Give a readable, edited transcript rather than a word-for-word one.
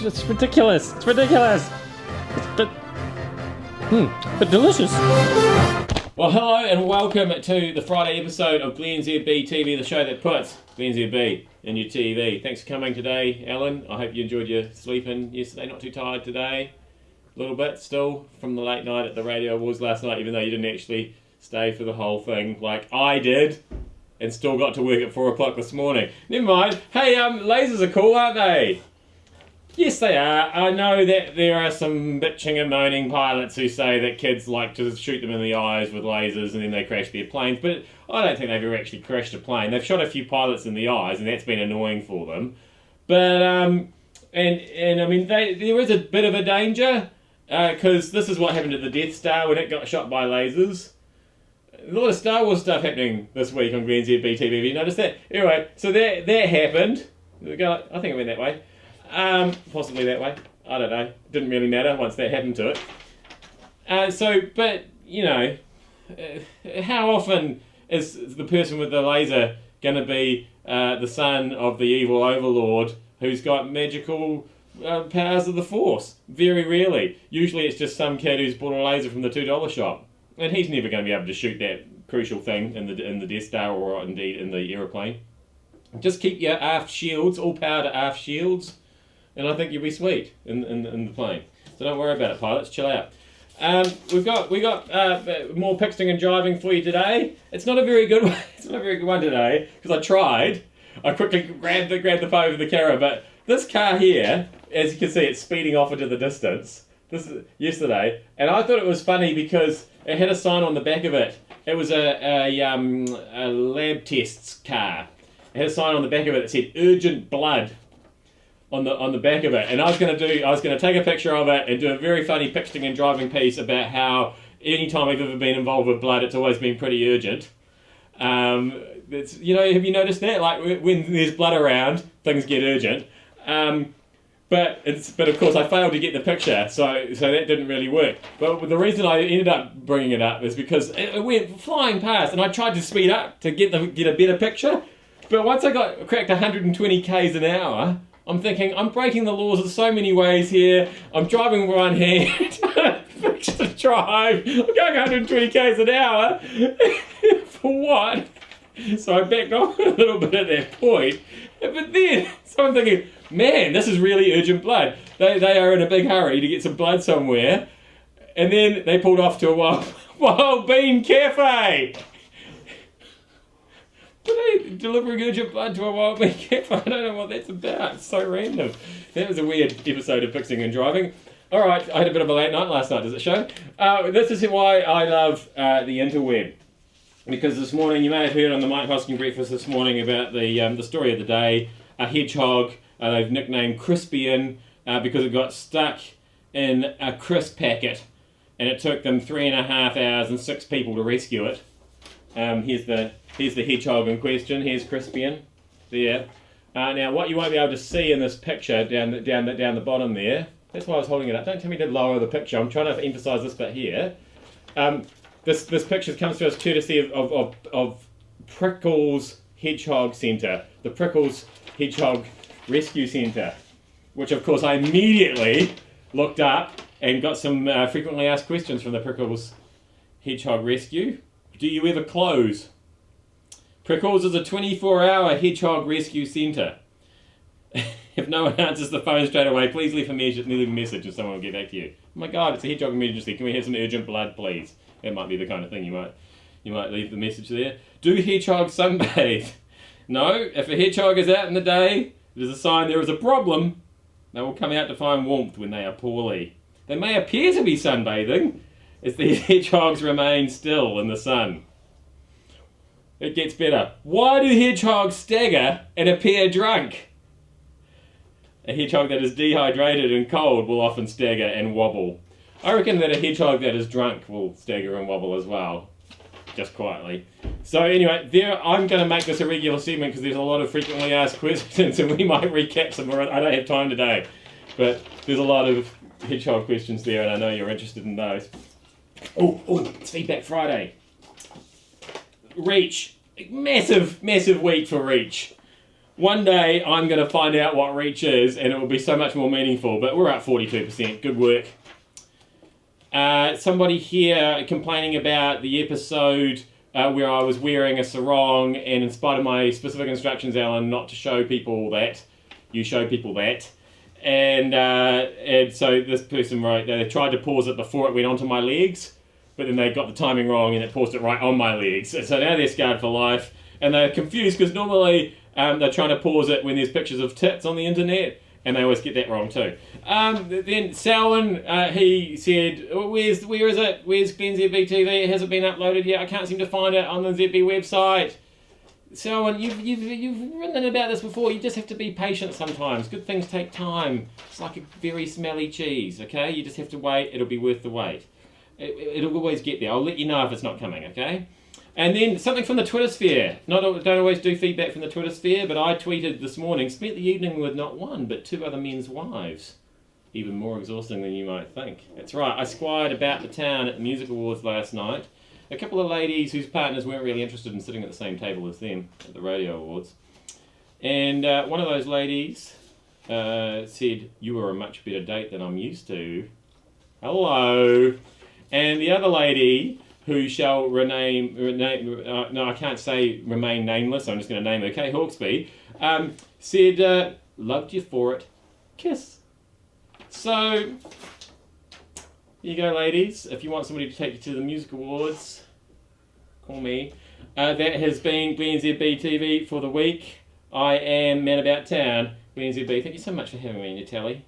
It's ridiculous. It's ridiculous. But delicious. Well, hello and welcome to the Friday episode of glennzb TV, the show that puts glennzb in your TV. Thanks for coming today, Alan. I hope you enjoyed your sleeping yesterday. Not too tired today. A little bit still from the late night at the Radio Awards last night, even though you didn't actually stay for the whole thing like I did, and still got to work at 4 o'clock this morning. Never mind. Hey, lasers are cool, aren't they? Yes, they are. I know that there are some bitching and moaning pilots who say that kids like to shoot them in the eyes with lasers and then they crash their planes, but I don't think they've ever actually crashed a plane. They've shot a few pilots in the eyes and that's been annoying for them. But, and I mean, there is a bit of a danger, because this is what happened to the Death Star when it got shot by lasers. A lot of Star Wars stuff happening this week on glennzb TV. Have you noticed that? Anyway, so that happened. I think it went that way. Possibly that way. I don't know. Didn't really matter once that happened to it. But, you know, how often is the person with the laser going to be the son of the evil overlord who's got magical powers of the Force? Very rarely. Usually it's just some kid who's bought a laser from the $2 shop. And he's never going to be able to shoot that crucial thing in the Death Star or indeed in the aeroplane. Just keep your aft shields, all power to aft shields, and I think you'll be sweet in the plane. So don't worry about it, pilots. Chill out. We got more pixting and driving for you today. It's not a very good one. It's not a very good one today because I tried. I quickly grabbed the phone with the camera, but this car here, as you can see, it's speeding off into the distance. This is yesterday, and I thought it was funny because it had a sign on the back of it. It was a lab tests car. It had a sign on the back of it that said "urgent blood" on the back of it, and I was going to take a picture of it and do a very funny pixting and driving piece about how any time I've ever been involved with blood, it's always been pretty urgent. Have you noticed that? Like when there's blood around, things get urgent. But of course I failed to get the picture, so that didn't really work. But the reason I ended up bringing it up is because it went flying past, and I tried to speed up to get a better picture. But once I cracked 120 k's an hour, I'm thinking I'm breaking the laws in so many ways here. I'm driving with one hand, fixed to drive. I'm going 120 k's an hour for what? So I backed off a little bit at that point. But then, so I'm thinking, man, this is really urgent blood. They are in a big hurry to get some blood somewhere. And then they pulled off to a wild bean cafe. Were they delivering urgent blood to a wild bean cafe? I don't know what that's about. It's so random. That was a weird episode of Fixing and Driving. All right, I had a bit of a late night last night, does it show? This is why I love the interweb. Because this morning, you may have heard on the Mike Hosking breakfast this morning about the story of the day, a hedgehog they've nicknamed Crispian because it got stuck in a crisp packet and it took them 3.5 hours and 6 people to rescue it. Here's the hedgehog in question. Here's Crispian there. Now what you won't be able to see in this picture down the bottom there, that's why I was holding it up. Don't tell me to lower the picture. I'm trying to emphasise this bit here. This picture comes to us courtesy of Prickles Hedgehog Centre, the Prickles Hedgehog Rescue Centre, which of course I immediately looked up and got some frequently asked questions from the Prickles Hedgehog Rescue. Do you ever close? Prickles is a 24-hour hedgehog rescue centre. If no one answers the phone straight away, please leave a message and someone will get back to you. Oh my God, it's a hedgehog emergency. Can we have some urgent blood, please? That might be the kind of thing you might leave the message there. Do hedgehogs sunbathe? No, if a hedgehog is out in the day, it is a sign there is a problem. They will come out to find warmth when they are poorly. They may appear to be sunbathing as these hedgehogs remain still in the sun. It gets better. Why do hedgehogs stagger and appear drunk? A hedgehog that is dehydrated and cold will often stagger and wobble. I reckon that a hedgehog that is drunk will stagger and wobble as well, just quietly. So anyway, I'm going to make this a regular segment because there's a lot of frequently asked questions and we might recap some. I don't have time today, but there's a lot of hedgehog questions there and I know you're interested in those. Oh, it's Feedback Friday. Reach. Massive week for Reach. One day I'm going to find out what reach is, and it will be so much more meaningful. But we're at 42%. Good work. Somebody here complaining about the episode where I was wearing a sarong, and in spite of my specific instructions, Alan, not to show people that, you show people that. And so this person wrote, they tried to pause it before it went onto my legs, but then they got the timing wrong and it paused it right on my legs. So now they're scarred for life, and they're confused because normally they're trying to pause it when there's pictures of tits on the internet, and they always get that wrong too. Then Selwyn, he said, where is it? Where's glennzb TV? It hasn't been uploaded yet. I can't seem to find it on the ZB website. Selwyn, you've written about this before. You just have to be patient sometimes. Good things take time. It's like a very smelly cheese, okay? You just have to wait. It'll be worth the wait. It'll always get there. I'll let you know if it's not coming, okay? And then something from the Twitter sphere. Don't always do feedback from the Twitter sphere, but I tweeted this morning, spent the evening with not one, but two other men's wives. Even more exhausting than you might think. That's right, I squired about the town at the music awards last night. A couple of ladies whose partners weren't really interested in sitting at the same table as them at the radio awards. And one of those ladies said, "You were a much better date than I'm used to." Hello. And the other lady, who shall remain nameless, I'm just going to name her, Kate Hawkesby, said, "Loved you for it. Kiss." So, here you go, ladies. If you want somebody to take you to the music awards, call me. That has been glennzb TV for the week. I am Man About Town. glennzb, thank you so much for having me in your telly.